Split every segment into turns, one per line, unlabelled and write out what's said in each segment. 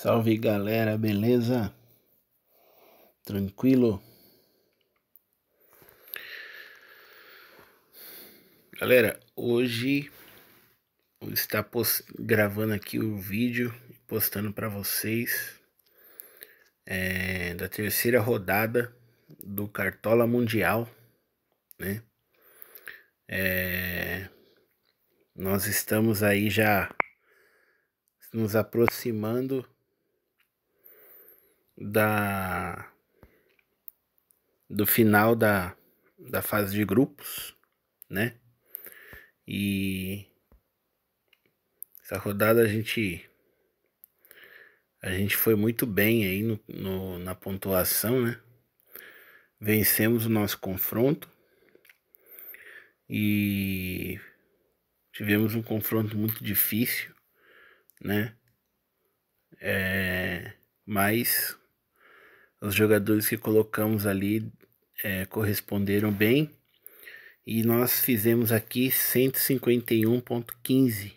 Salve galera, beleza? Tranquilo? Galera, hoje vou estar gravando aqui o vídeo e postando para vocês da terceira rodada do Cartola Mundial, né? Nós estamos aí já nos aproximando do final da fase de grupos, né? E essa rodada a gente foi muito bem aí na pontuação, né? Vencemos o nosso confronto e tivemos um confronto muito difícil, né? Mas os jogadores que colocamos ali corresponderam bem e nós fizemos aqui 151,15,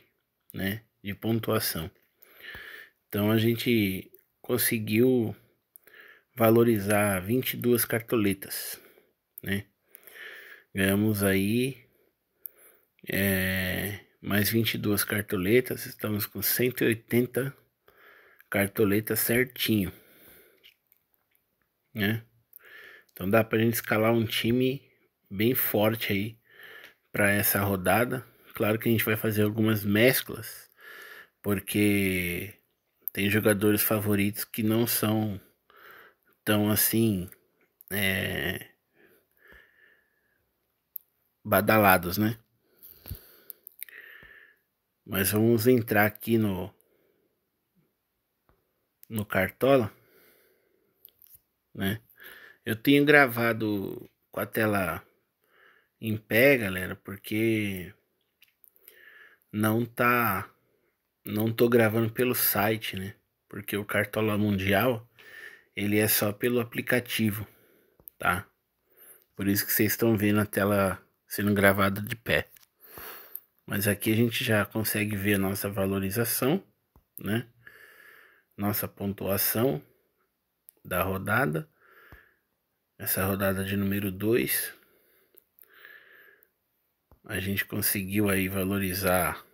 né, de pontuação. Então a gente conseguiu valorizar 22 cartoletas, né? Ganhamos aí mais 22 cartoletas, estamos com 180 cartoletas certinho, né? Então dá pra gente escalar um time bem forte aí para essa rodada. Claro que a gente vai fazer algumas mesclas, porque tem jogadores favoritos que não são tão assim badalados, né? Mas vamos entrar aqui no Cartola, né? Eu tenho gravado com a tela em pé, galera, porque não tô gravando pelo site, né? Porque o Cartola Mundial, ele é só pelo aplicativo, tá? Por isso que vocês estão vendo a tela sendo gravada de pé. Mas aqui a gente já consegue ver a nossa valorização, né? Nossa pontuação da rodada. Essa rodada de número 2. A gente conseguiu aí valorizar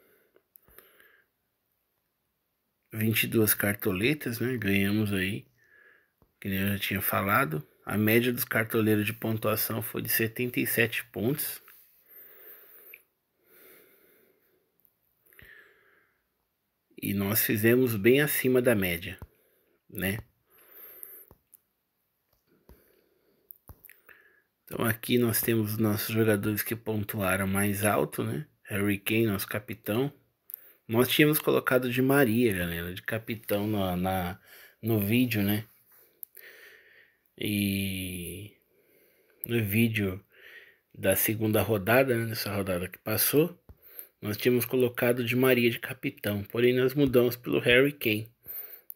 22 cartoletas, né? Ganhamos aí, que eu já tinha falado. A média dos cartoleiros de pontuação foi de 77 pontos. E nós fizemos bem acima da média, né? Então aqui nós temos os nossos jogadores que pontuaram mais alto, né? Harry Kane, nosso capitão. Nós tínhamos colocado de Maria, galera, de capitão no vídeo, né? E no vídeo da segunda rodada, né? Nessa rodada que passou, nós tínhamos colocado de Maria de capitão. Porém nós mudamos pelo Harry Kane,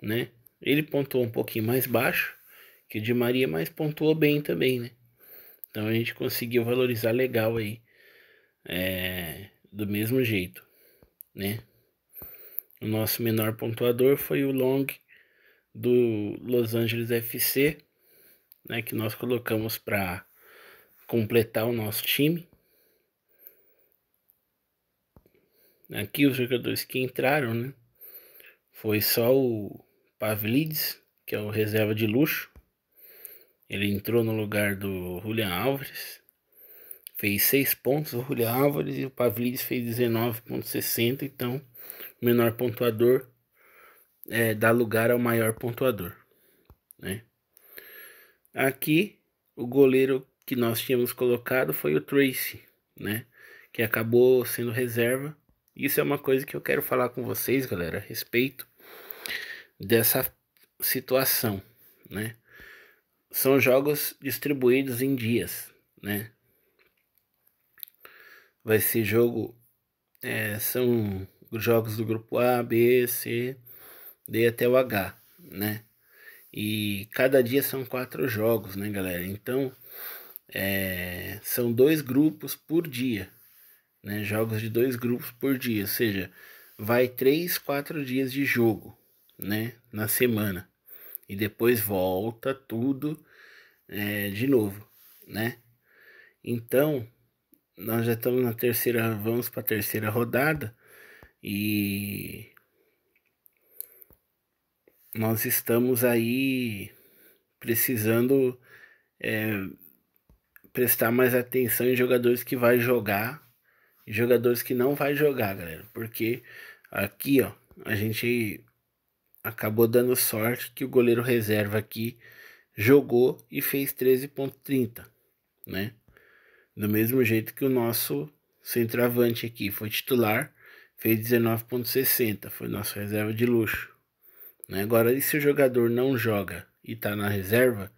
né? Ele pontuou um pouquinho mais baixo que o de Maria, mas pontuou bem também, né? Então a gente conseguiu valorizar legal aí, do mesmo jeito, né? O nosso menor pontuador foi o Long do Los Angeles FC, né? Que nós colocamos para completar o nosso time. Aqui os jogadores que entraram, né? Foi só o Pavlidis, que é o reserva de luxo. Ele entrou no lugar do Julian Álvares. Fez 6 pontos o Julian Álvares e o Pavlidis fez 19,60. Então, o menor pontuador dá lugar ao maior pontuador, né? Aqui, o goleiro que nós tínhamos colocado foi o Tracy, né? Que acabou sendo reserva. Isso é uma coisa que eu quero falar com vocês, galera, a respeito dessa situação, né? São jogos distribuídos em dias, né? Vai ser jogo, são jogos do grupo A, B, C, D até o H, né? E cada dia são 4 jogos, né, galera? Então, são 2 grupos por dia, né? Jogos de 2 grupos por dia, ou seja, vai 3, 4 dias de jogo, né, na semana. E depois volta tudo de novo, né? Então, nós já estamos na terceira, vamos para a terceira rodada e nós estamos aí precisando prestar mais atenção em jogadores que vai jogar e jogadores que não vai jogar, galera, porque aqui, ó, a gente acabou dando sorte que o goleiro reserva aqui jogou e fez 13,30, né? Do mesmo jeito que o nosso centroavante aqui foi titular, fez 19,60, foi nossa reserva de luxo, né? Agora, e se o jogador não joga e tá na reserva,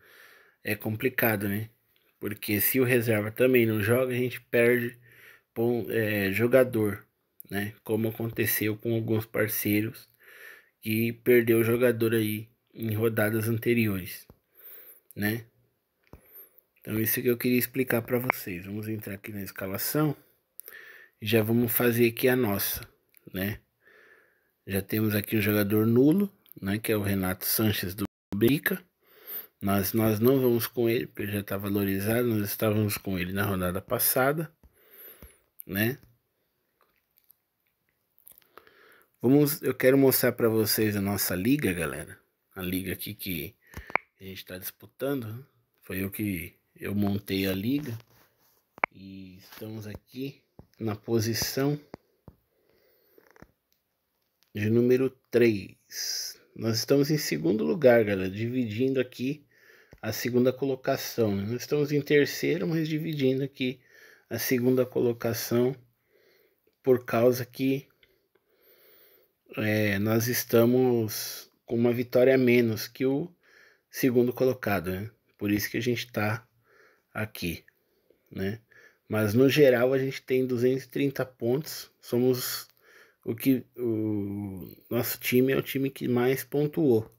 é complicado, né? Porque se o reserva também não joga, a gente perde jogador, né? Como aconteceu com alguns parceiros que perdeu o jogador aí em rodadas anteriores, né? Então isso que eu queria explicar para vocês. Vamos entrar aqui na escalação e já vamos fazer aqui a nossa, né? Já temos aqui o jogador nulo, né? Que é o Renato Sanches do Benfica. Nós não vamos com ele, porque já está valorizado. Nós estávamos com ele na rodada passada, né? Eu quero mostrar para vocês a nossa liga, galera. A liga aqui que a gente está disputando. Foi eu montei a liga. E estamos aqui na posição de número 3. Nós estamos em segundo lugar, galera, dividindo aqui a segunda colocação. Nós estamos em terceiro, mas dividindo aqui a segunda colocação por causa que nós estamos com uma vitória a menos que o segundo colocado, né? Por isso que a gente está aqui, né? Mas no geral a gente tem 230 pontos. Somos o nosso time é o time que mais pontuou,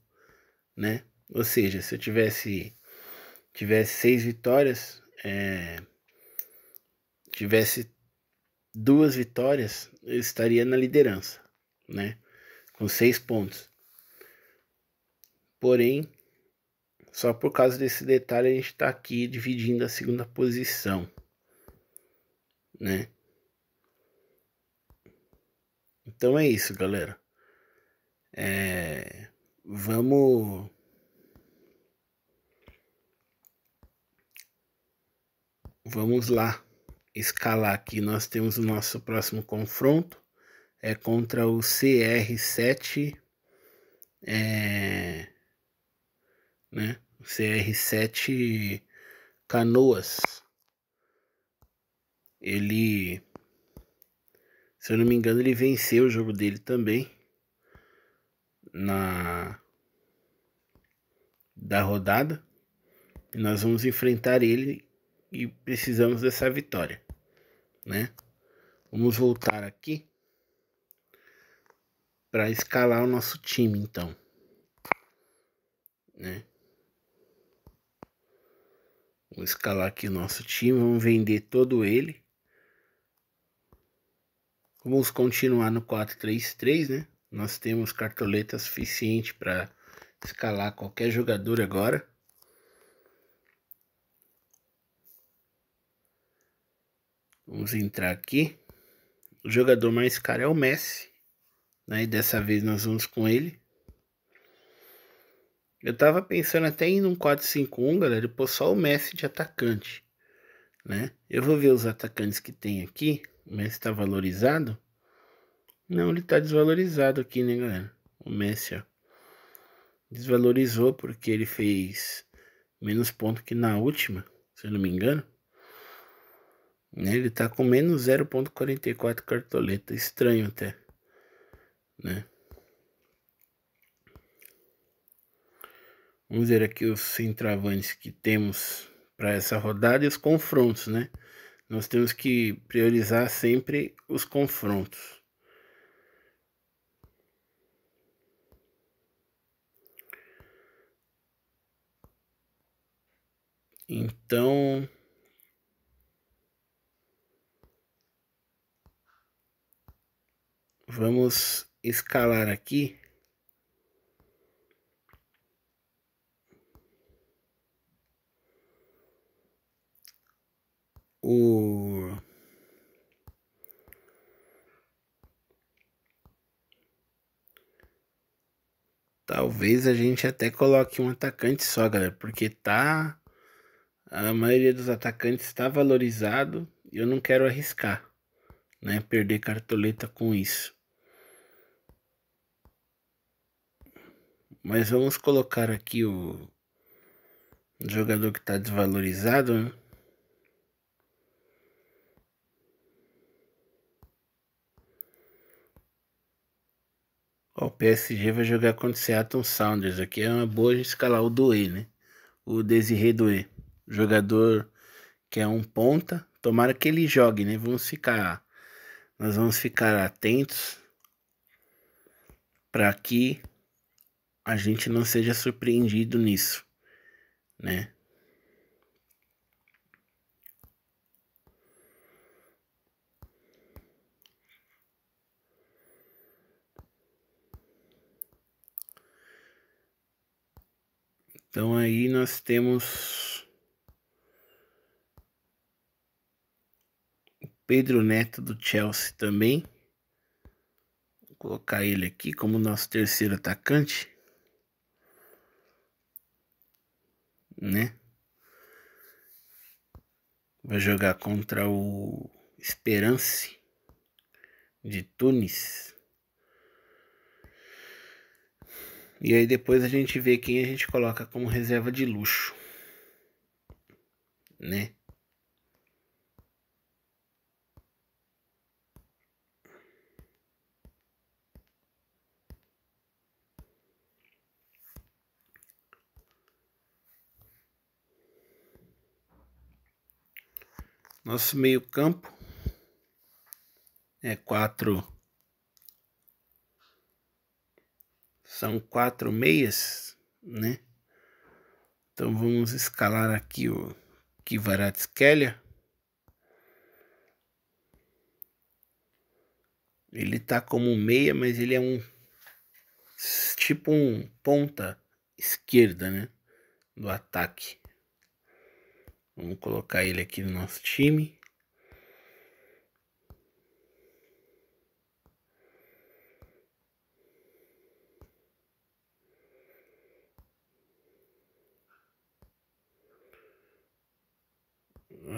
né? Ou seja, se eu tivesse 6 vitórias, tivesse 2 vitórias, eu estaria na liderança, né? Com 6 pontos. Porém, só por causa desse detalhe a gente está aqui dividindo a segunda posição, né? Então é isso, galera. Vamos lá escalar aqui. Nós temos o nosso próximo confronto é contra o CR7, né? O CR7 Canoas. Ele, se eu não me engano, ele venceu o jogo dele também da rodada. E nós vamos enfrentar ele e precisamos dessa vitória, né? Vamos voltar aqui para escalar o nosso time, então, né? Vamos escalar aqui o nosso time, vamos vender todo ele. Vamos continuar no 4-3-3, né? Nós temos cartoleta suficiente para escalar qualquer jogador agora. Vamos entrar aqui. O jogador mais caro é o Messi, né? E dessa vez nós vamos com ele. Eu tava pensando até em um 4-5-1, galera, e pôr só o Messi de atacante, né? Eu vou ver os atacantes que tem aqui. O Messi tá valorizado? Não, ele tá desvalorizado aqui, né, galera? O Messi, ó, desvalorizou porque ele fez menos ponto que na última, se eu não me engano. Ele tá com menos 0,44 cartoleta. Estranho até, né? Vamos ver aqui os centroavantes que temos para essa rodada e os confrontos, né? Nós temos que priorizar sempre os confrontos. Então, vamos escalar aqui Talvez a gente até coloque um atacante só, galera, porque a maioria dos atacantes está valorizado e eu não quero arriscar, né, perder cartoleta com isso. Mas vamos colocar aqui o jogador que está desvalorizado, né? Ó, o PSG vai jogar contra o Seattle Sounders. Aqui é uma boa a gente escalar o Doué, né? O Desiré Doué. Jogador que é um ponta. Tomara que ele jogue, né? Nós vamos ficar atentos para que a gente não seja surpreendido nisso, né? Então aí nós temos Pedro Neto do Chelsea também. Vou colocar ele aqui como nosso terceiro atacante, né? Vai jogar contra o Esperance de Tunis. E aí depois a gente vê quem a gente coloca como reserva de luxo, né? Nosso meio campo é são 4 meias, né? Então vamos escalar aqui o Kvaratskhelia. Ele tá como um meia, mas ele é tipo um ponta esquerda, né? Do ataque. Vamos colocar ele aqui no nosso time.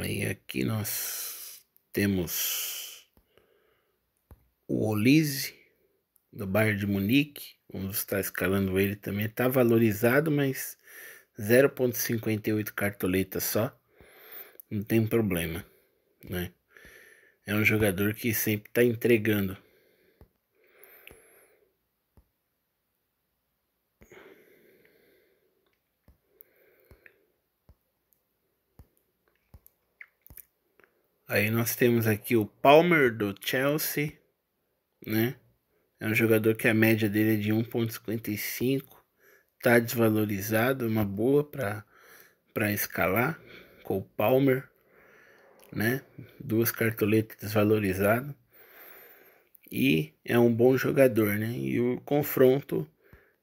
Aí aqui nós temos o Olise do Bayern de Munique. Vamos estar escalando ele também. Está valorizado, mas 0,58 cartoleta só. Não tem problema, né? É um jogador que sempre está entregando. Aí nós temos aqui o Palmer do Chelsea, né? É um jogador que a média dele é de 1,55. Tá desvalorizado, uma boa para escalar com o Palmer, né? 2 cartoletas desvalorizadas. E é um bom jogador, né? E o confronto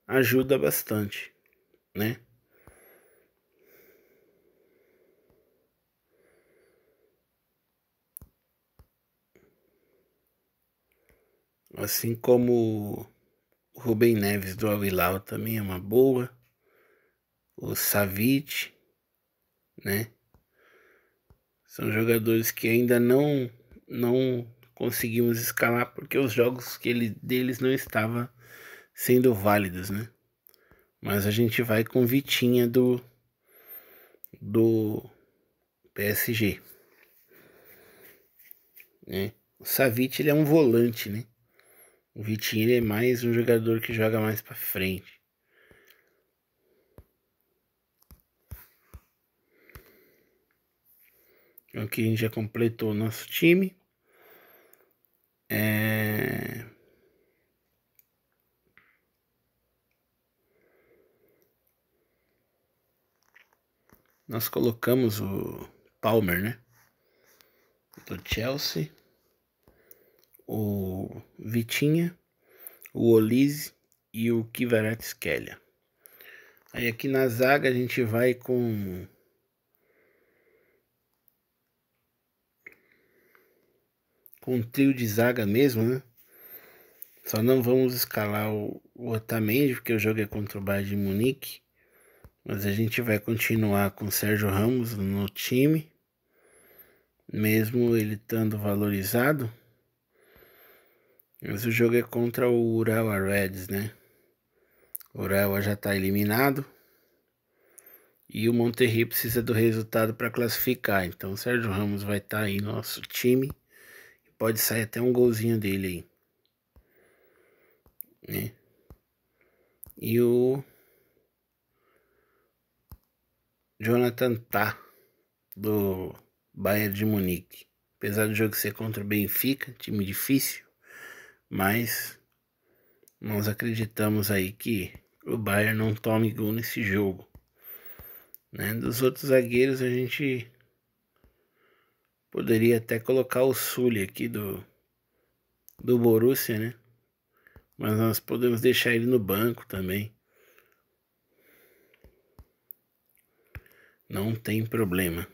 ajuda bastante, né? Assim como o Rubem Neves do Al Hilal também é uma boa. O Savic, né? São jogadores que ainda não conseguimos escalar porque os jogos deles não estavam sendo válidos, né? Mas a gente vai com Vitinha do PSG, né? O Savic ele é um volante, né? O Vitinha ele é mais um jogador que joga mais para frente. Então aqui a gente já completou o nosso time. Nós colocamos o Palmer, né? Do Chelsea. O Vitinha, o Olise e o Kvaratskhelia. Aí aqui na zaga a gente vai com com trio de zaga mesmo, né? Só não vamos escalar o Otamendi, porque o jogo é contra o Bayern de Munique. Mas a gente vai continuar com o Sérgio Ramos no time, mesmo ele estando valorizado. Mas o jogo é contra o Urawa Reds, né? O Urawa já está eliminado. E o Monterrey precisa do resultado para classificar. Então o Sérgio Ramos vai estar aí no nosso time. Pode sair até um golzinho dele aí, né? E o Jonathan Tah, do Bayern de Munique. Apesar do jogo ser contra o Benfica, time difícil, mas nós acreditamos aí que o Bayern não tome gol nesse jogo, né? Dos outros zagueiros a gente poderia até colocar o Sully aqui do Borussia, né? Mas nós podemos deixar ele no banco também. Não tem problema.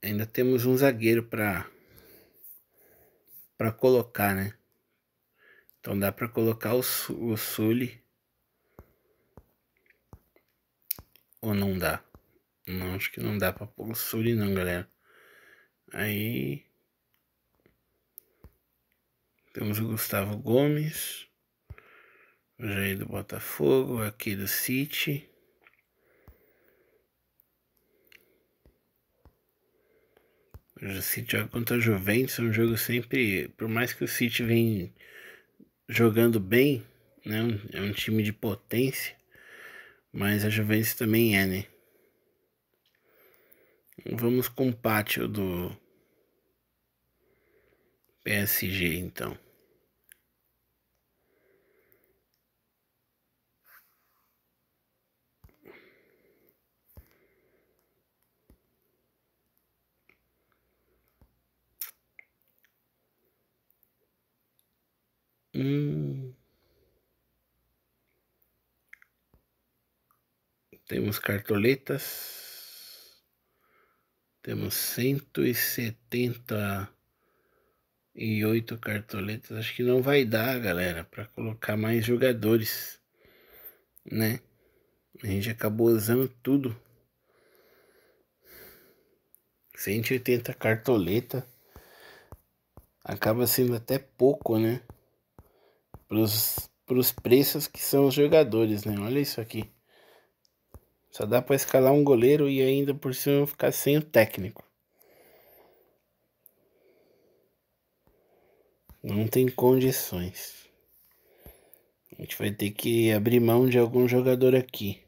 Ainda temos um zagueiro para colocar, né? Então dá para colocar o Sully. Ou não dá? Não, acho que não dá para pôr o Sully não, galera. Aí temos o Gustavo Gomes, o Jair do Botafogo, aqui do City. O City joga contra a Juventus, é um jogo sempre, por mais que o City vem jogando bem, né? É um time de potência, mas a Juventus também é, né? Vamos com o pátio do PSG, então. Temos cartoletas. Temos 178 cartoletas. Acho que não vai dar, galera, para colocar mais jogadores, né? A gente acabou usando tudo. 180 cartoleta. Acaba sendo até pouco, né? Pros preços que são os jogadores, né? Olha isso aqui. Só dá para escalar um goleiro e ainda por cima ficar sem o técnico. Não tem condições. A gente vai ter que abrir mão de algum jogador aqui.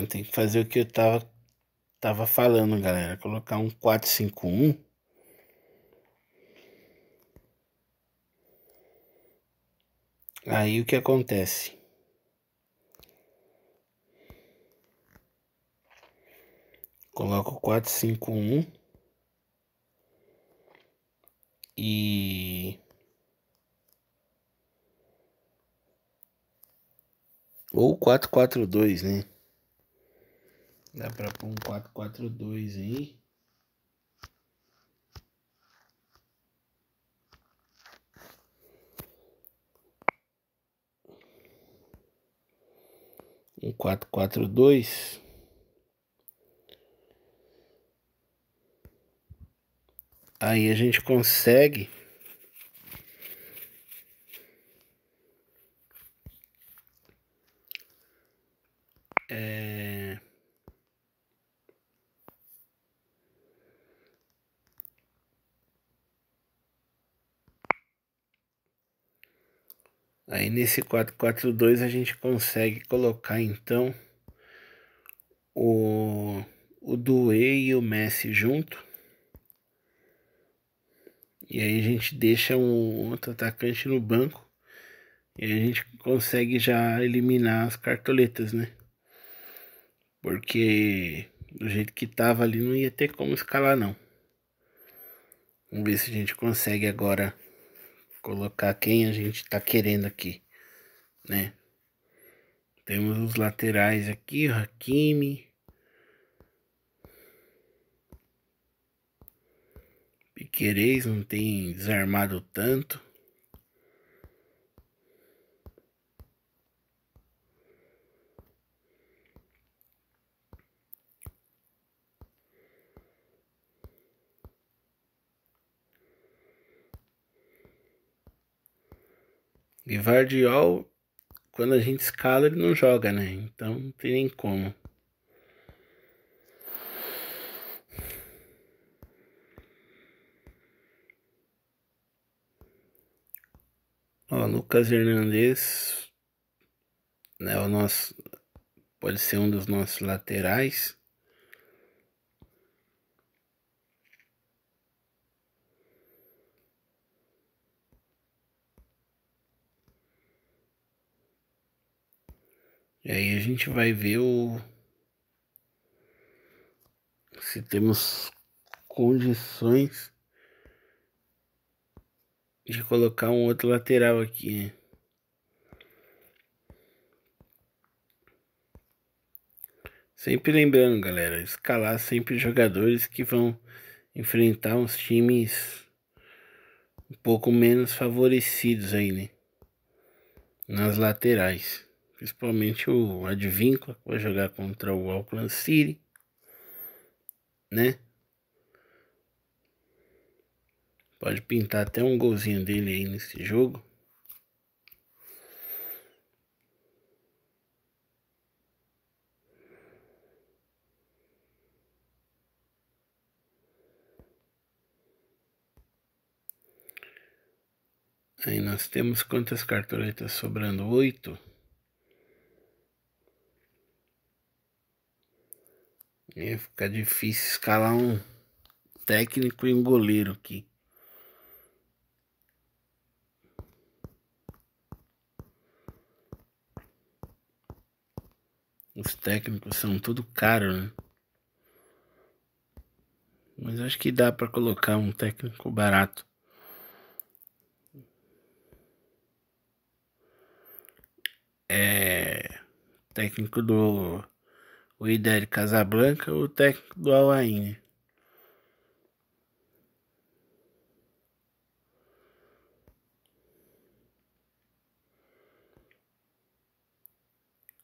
Tem que fazer o que eu tava falando, galera. Colocar um 4-5-1. Aí o que acontece? Coloco o 4-5-1. E... ou 4-4-2, né? Dá pra pôr um 4-4-2 aí. Um 4-4-2. Aí a gente consegue aí nesse 4-4-2 a gente consegue colocar então o Doué e o Messi junto. E aí a gente deixa um outro atacante no banco. E aí a gente consegue já eliminar as cartoletas, né? Porque do jeito que tava ali não ia ter como escalar não. Vamos ver se a gente consegue agora colocar quem a gente tá querendo aqui, né? Temos os laterais aqui, o Hakimi, Piquerez, não tem desarmado tanto. E Vardiol, quando a gente escala, ele não joga, né? Então não tem nem como. Ó, Lucas Hernandez, né? O nosso, pode ser um dos nossos laterais. E aí a gente vai ver se temos condições de colocar um outro lateral aqui, né? Sempre lembrando, galera, escalar sempre jogadores que vão enfrentar uns times um pouco menos favorecidos aí, né? Nas laterais. Principalmente o Advíncula, que vai jogar contra o Auckland City, né? Pode pintar até um golzinho dele aí nesse jogo. Aí nós temos quantas cartoletas sobrando? 8. Ia ficar difícil escalar um técnico e um goleiro aqui. Os técnicos são tudo caro, né? Mas acho que dá para colocar um técnico barato. É técnico do Wydad Casablanca ou técnico do Al Ain, né?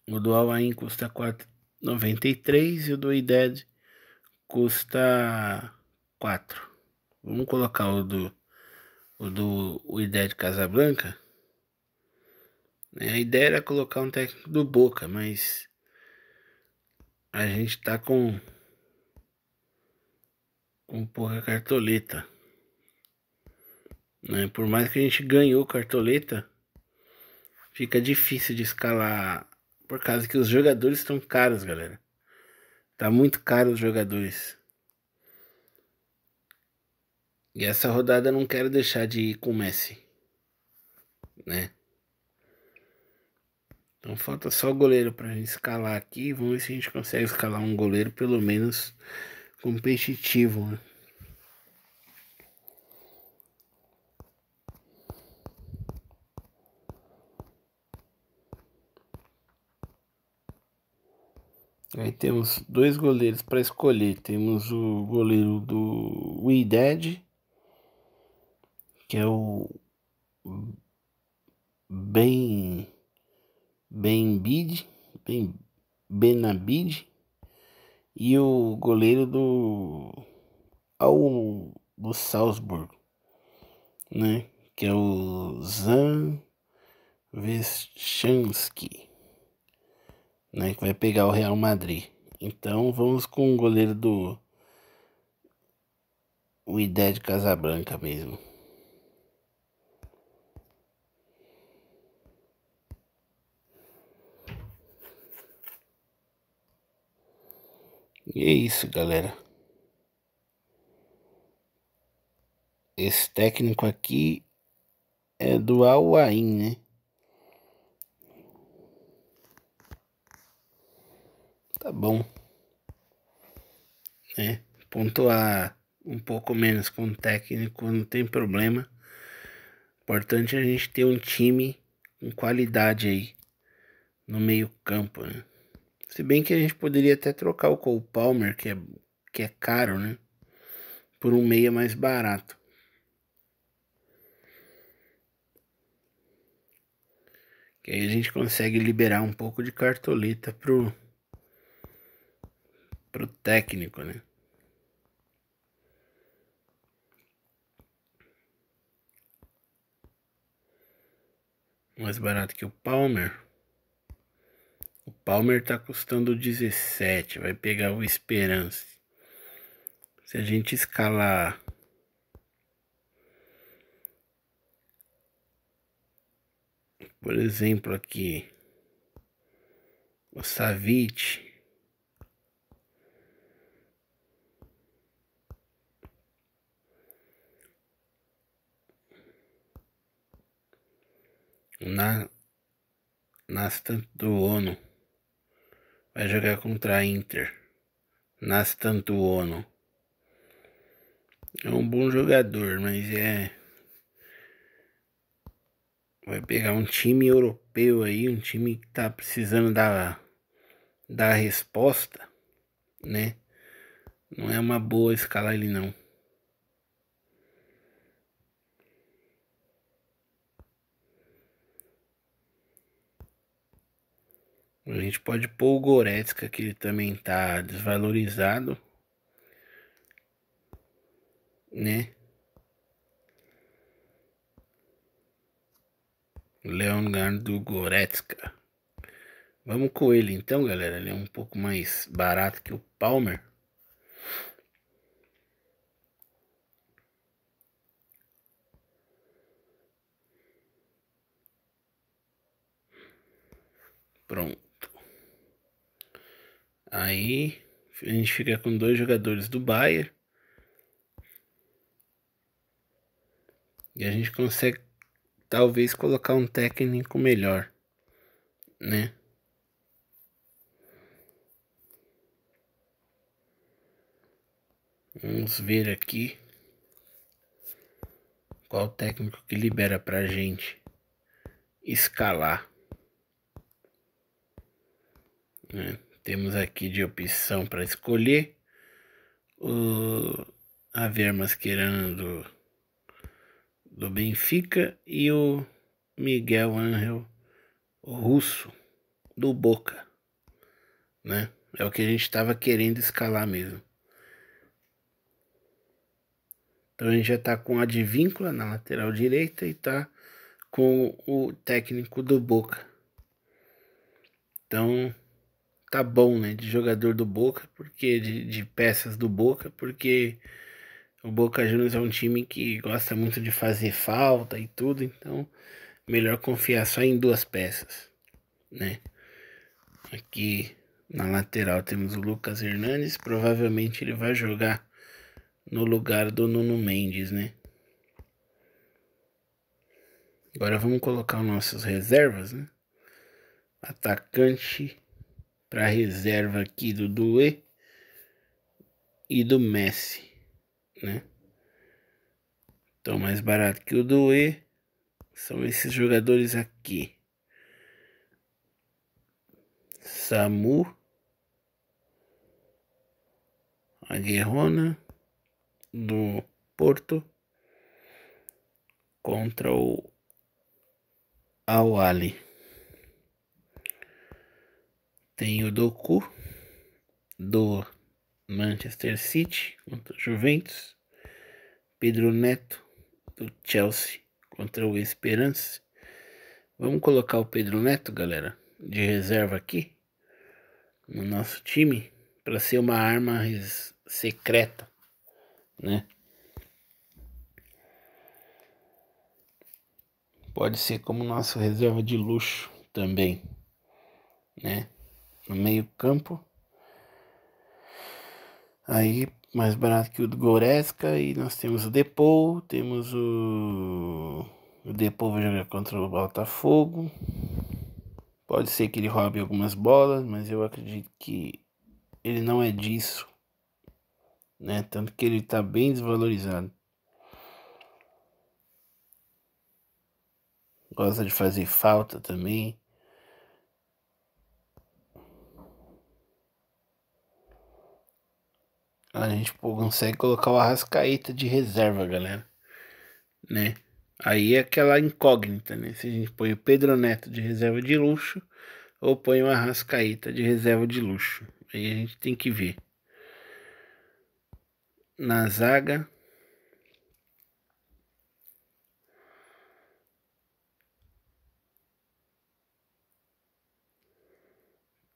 O do Al Ain custa 4,93 e o do Wydad custa 4. Vamos colocar o do Wydad Casablanca. A ideia era colocar um técnico do Boca, mas a gente tá com pouca cartoleta, né? Por mais que a gente ganhou cartoleta, fica difícil de escalar por causa que os jogadores estão caros, galera. Tá muito caro os jogadores. E essa rodada eu não quero deixar de ir com o Messi, né? Então falta só o goleiro pra gente escalar aqui. Vamos ver se a gente consegue escalar um goleiro pelo menos competitivo, né? Aí temos dois goleiros para escolher. Temos o goleiro do Wydad, que é o Ben Benabid, Benabid, e o goleiro do Salzburg, né? Que é o Zan Vechansky, né? Que vai pegar o Real Madrid. Então vamos com o goleiro do Wydad Casablanca mesmo. E é isso, galera. Esse técnico aqui é do Al Ain, né? Tá bom, né? Pontuar um pouco menos com o técnico não tem problema. importante é a gente ter um time com qualidade aí no meio campo, né? Se bem que a gente poderia até trocar o Cole Palmer, que é caro, né? Por um meia mais barato. Que aí a gente consegue liberar um pouco de cartoleta pro técnico, né? Mais barato que o Palmer. O Palmer tá custando 17. Vai pegar o Esperance. Se a gente escalar... Por exemplo, aqui... O Savic... Nastan Tuono vai jogar contra a Inter. Nastan Tuono é um bom jogador, mas vai pegar um time europeu aí, um time que tá precisando dar resposta, né? Não é uma boa escalar ele não. A gente pode pôr o Goretzka, que ele também tá desvalorizado, né? Leonardo Goretzka. Vamos com ele então, galera. Ele é um pouco mais barato que o Palmer. Pronto. Aí a gente fica com 2 jogadores do Bayern. E a gente consegue talvez colocar um técnico melhor, né? Vamos ver aqui qual técnico que libera pra gente escalar, né? Temos aqui de opção para escolher o Javier Mascherano do Benfica e o Miguel Ángel Russo do Boca, né? É o que a gente estava querendo escalar mesmo. Então a gente já tá com a Advíncula na lateral direita e tá com o técnico do Boca. Então tá bom, né? De jogador do Boca, porque de peças do Boca, porque o Boca Juniors é um time que gosta muito de fazer falta e tudo, então melhor confiar só em 2 peças, né? Aqui na lateral temos o Lucas Hernandes, provavelmente ele vai jogar no lugar do Nuno Mendes, né? Agora vamos colocar os nossos reservas, né? Atacante para reserva aqui do Doué e do Messi, né? Então mais barato que o Doué são esses jogadores aqui. Samu Aguirrona do Porto contra o Al-Ahly. Tem o Doku do Manchester City contra o Juventus. Pedro Neto do Chelsea contra o Esperance. Vamos colocar o Pedro Neto, galera, de reserva aqui no nosso time para ser uma arma secreta, né? Pode ser como nosso reserva de luxo também, né? No meio campo. Aí, mais barato que o do Goretzka. E nós temos o Depou. Temos o Depou vai jogar contra o Botafogo. Pode ser que ele roube algumas bolas, mas eu acredito que ele não é disso, né? Tanto que ele tá bem desvalorizado. Gosta de fazer falta também. A gente consegue colocar o Arrascaeta de reserva, galera, né? Aí é aquela incógnita, né? Se a gente põe o Pedro Neto de reserva de luxo ou põe o Arrascaeta de reserva de luxo. Aí a gente tem que ver. Na zaga,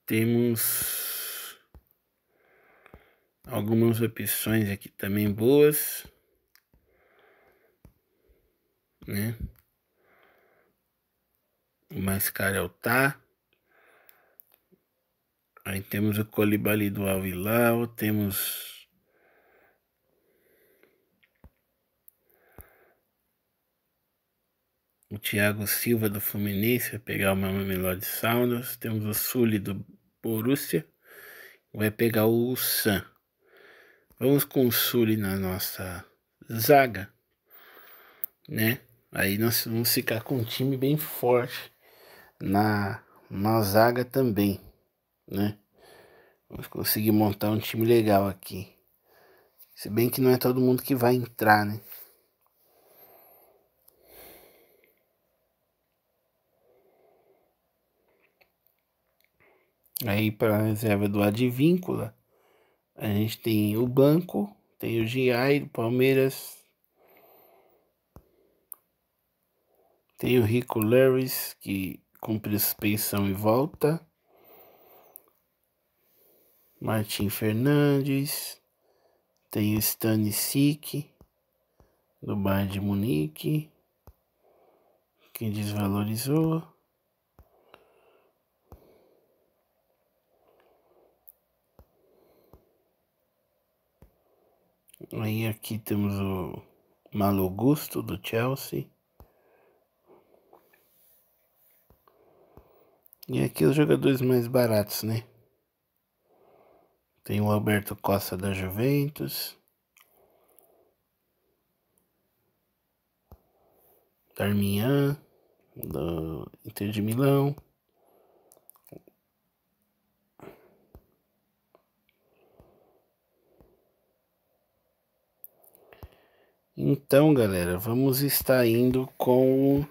temos algumas opções aqui também boas, né? O mais caro é o Tá. Aí temos o Koulibaly do Al Hilal, temos o Thiago Silva do Fluminense, vai pegar o Mamelodi Sundowns, temos o Sully do Borussia, vai pegar o Ulsan. Vamos com o Sully na nossa zaga, né? Aí nós vamos ficar com um time bem forte na zaga também, né? Vamos conseguir montar um time legal aqui. Se bem que não é todo mundo que vai entrar, né? Aí para a reserva do Advíncula, a gente tem o banco, tem o Giai do Palmeiras, tem o Rico Lewis, que cumpre suspensão e volta, Martim Fernandes, tem o Stanisic do Bayern de Munique, que desvalorizou. Aí aqui temos o Malo Gusto do Chelsea. E aqui os jogadores mais baratos, né? Tem o Alberto Costa da Juventus, Darmian do Inter de Milão. Então, galera, vamos estar indo com...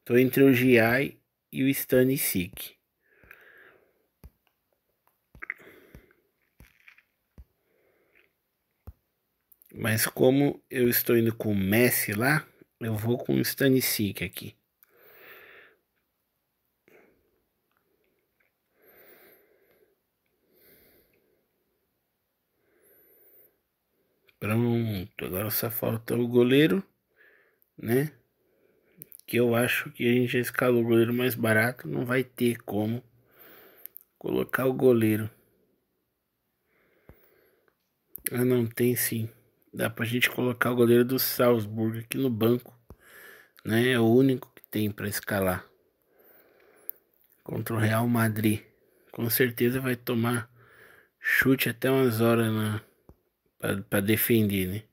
Tô entre o Giai e o Stanisic. Mas como eu estou indo com o Messi lá, eu vou com o Stanisic aqui. Pronto, agora só falta o goleiro, né? Que eu acho que a gente já escalou o goleiro mais barato, não vai ter como colocar o goleiro. Ah, não, tem sim. Dá pra gente colocar o goleiro do Salzburg aqui no banco, né? É o único que tem pra escalar. Contra o Real Madrid. Com certeza vai tomar chute até umas horas pra defender, né?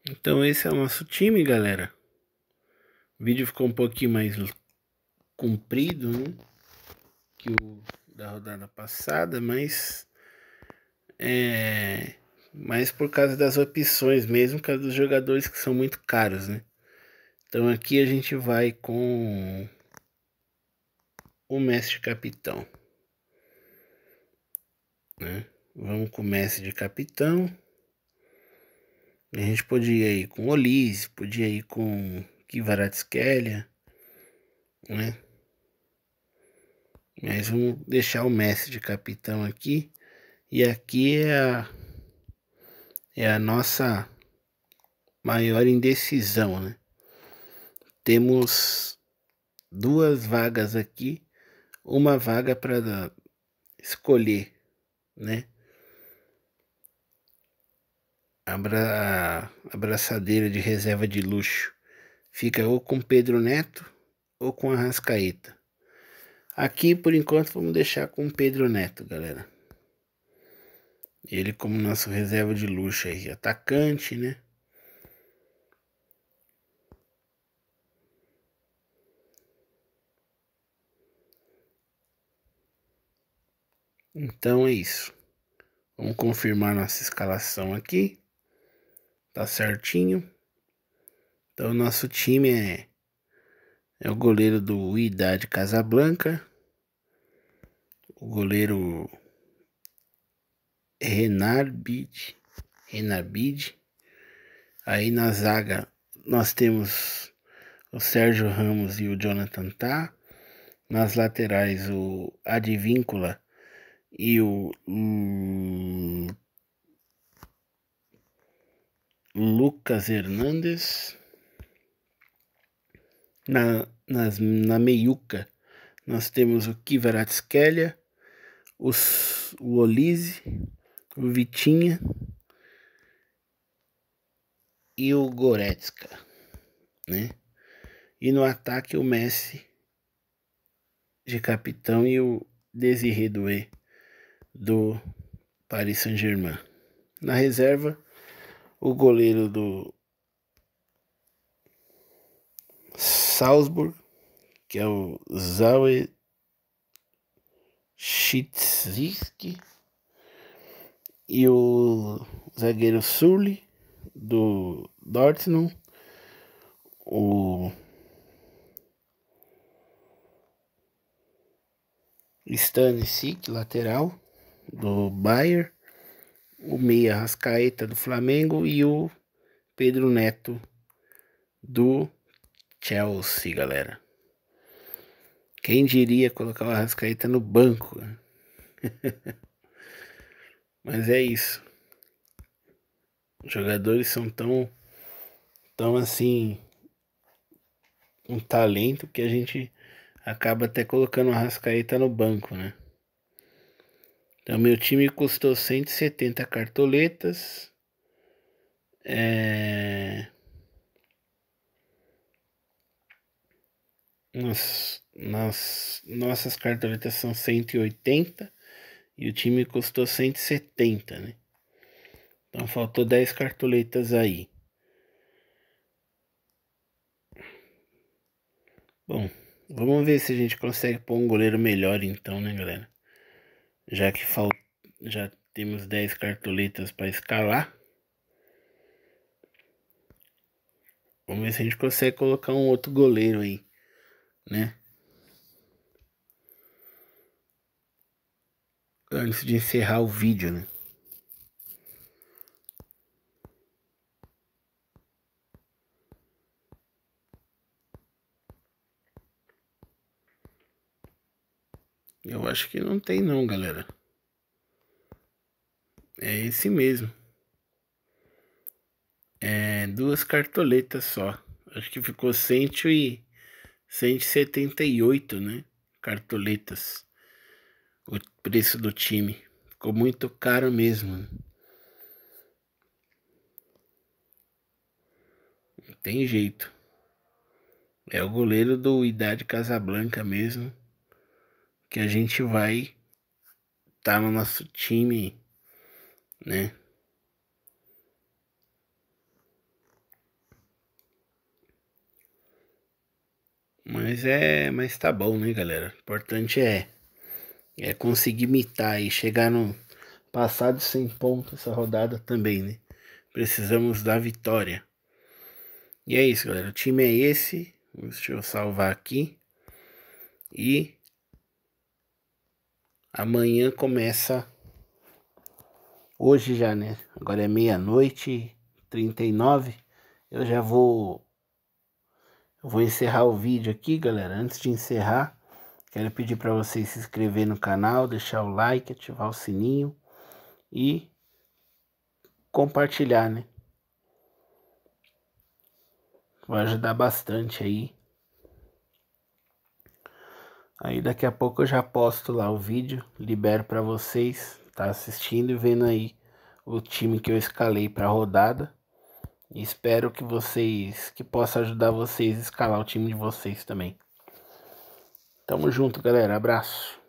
Então esse é o nosso time, galera. O vídeo ficou um pouquinho mais comprido, né, que o da rodada passada, mas mais por causa das opções mesmo, por causa dos jogadores que são muito caros, né? Então aqui a gente vai com o mestre capitão, né? Vamos com o mestre de capitão. A gente podia ir com Olise, podia ir com Kvaratskhelia, né? Mas vamos deixar o mestre de capitão aqui. E aqui é a nossa maior indecisão, né? Temos duas vagas aqui, uma vaga para escolher, né? A abraçadeira de reserva de luxo fica ou com Pedro Neto ou com Arrascaeta. Aqui, por enquanto, vamos deixar com Pedro Neto, galera. Ele como nosso reserva de luxo aí, atacante, né? Então é isso. Vamos confirmar nossa escalação aqui. Tá certinho. Então nosso time é o goleiro do Wydad Casablanca. O goleiro Renarbid. Aí na zaga nós temos o Sérgio Ramos e o Jonathan Tah. Nas laterais o Advíncula e o Lucas Hernandes. Na meiuca nós temos o Kvaratskhelia, o Olise, o Vitinha e o Goretzka, né? E no ataque o Messi de capitão e o Désiré Doué do Paris Saint-Germain. Na reserva, o goleiro do Salzburg, que é o Załęczyński, e o zagueiro Sully do Dortmund, o Stanisic, lateral do Bayern, o meia Arrascaeta do Flamengo e o Pedro Neto do Chelsea, galera. Quem diria colocar o Arrascaeta no banco? Mas é isso. Os jogadores são tão assim, um talento que a gente acaba até colocando o Arrascaeta no banco, né? Então meu time custou 170 cartoletas. Nossas cartoletas são 180 e o time custou 170, né? Então faltou 10 cartoletas aí. Bom, vamos ver se a gente consegue pôr um goleiro melhor então, né, galera? Já que já temos 10 cartoletas para escalar. Vamos ver se a gente consegue colocar um outro goleiro aí, né? Antes de encerrar o vídeo, né? Eu acho que não tem não, galera. É esse mesmo. É 2 cartoletas só. Acho que ficou 178, né? Cartoletas. O preço do time. Ficou muito caro mesmo. Não tem jeito. É o goleiro do Wydad Casablanca mesmo. Que a gente vai tá no nosso time, né? Mas tá bom, né, galera? O importante é conseguir mitar e chegar no passar de 100 pontos essa rodada também, né? Precisamos da vitória. E é isso, galera. O time é esse. Deixa eu salvar aqui. E amanhã começa. Hoje já, né? Agora é 00:39. Eu já vou encerrar o vídeo aqui, galera. Antes de encerrar, quero pedir para vocês se inscrever no canal, deixar o like, ativar o sininho e compartilhar, né? Vai ajudar bastante aí. Aí daqui a pouco eu já posto lá o vídeo, libero para vocês tá assistindo e vendo aí o time que eu escalei para a rodada. E espero que possa ajudar vocês a escalar o time de vocês também. Tamo junto, galera. Abraço.